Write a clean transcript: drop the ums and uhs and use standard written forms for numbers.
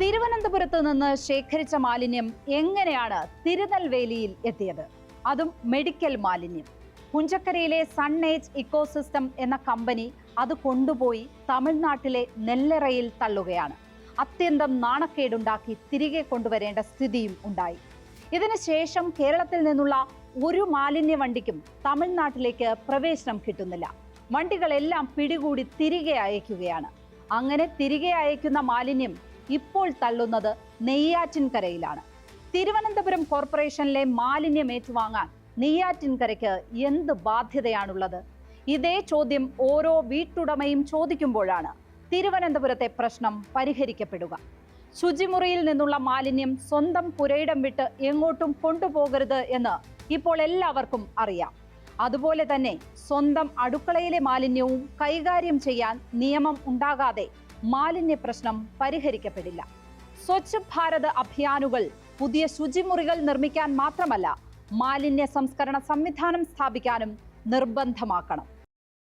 തിരുവനന്തപുരത്ത് നിന്ന് ശേഖരിച്ച മാലിന്യം എങ്ങനെയാണ് തിരുനെൽവേലിയിൽ എത്തിയത്? അതും മെഡിക്കൽ മാലിന്യം. പുഞ്ചക്കരയിലെ സൺഏജ് ഇക്കോസിസ്റ്റം എന്ന കമ്പനി അത് കൊണ്ടുപോയി തമിഴ്നാട്ടിലെ നെല്ലറയിൽ തള്ളുകയാണ്. അത്യന്തം നാണക്കേടുണ്ടാക്കി തിരികെ കൊണ്ടുവരേണ്ട സ്ഥിതിയും ഉണ്ടായി. ഇതിനുശേഷം കേരളത്തിൽ നിന്നുള്ള ഒരു മാലിന്യ വണ്ടിക്കും തമിഴ്നാട്ടിലേക്ക് പ്രവേശനം കിട്ടുന്നില്ല. വണ്ടികളെല്ലാം പിടികൂടി തിരികെ അയക്കുകയാണ്. അങ്ങനെ തിരികെ അയക്കുന്ന മാലിന്യം ഇപ്പോൾ തള്ളുന്നത് നെയ്യാറ്റിൻകരയിലാണ്. തിരുവനന്തപുരം കോർപ്പറേഷനിലെ മാലിന്യം ഏറ്റുവാങ്ങാൻ നെയ്യാറ്റിൻകരയ്ക്ക് എന്ത് ബാധ്യതയാണുള്ളത്? ഇതേ ചോദ്യം ഓരോ വീട്ടുടമയും ചോദിക്കുമ്പോഴാണ് തിരുവനന്തപുരത്തെ പ്രശ്നം പരിഹരിക്കപ്പെടുക. ശുചിമുറിയിൽ നിന്നുള്ള മാലിന്യം സ്വന്തം പുരയിടം വിട്ട് എങ്ങോട്ടും കൊണ്ടുപോകരുത് എന്ന് ഇപ്പോൾ എല്ലാവർക്കും അറിയാം. അതുപോലെ തന്നെ സ്വന്തം അടുക്കളയിലെ മാലിന്യവും കൈകാര്യം ചെയ്യാൻ നിയമം ഉണ്ടാകാതെ മാലിന്യ പ്രശ്നം പരിഹരിക്കപ്പെടില്ല. സ്വച്ഛ് ഭാരത് അഭിയാനുകൾ പുതിയ ശുചിമുറികൾ നിർമ്മിക്കാൻ മാത്രമല്ല, മാലിന്യ സംസ്കരണ സംവിധാനം സ്ഥാപിക്കാനും നിർബന്ധമാക്കണം.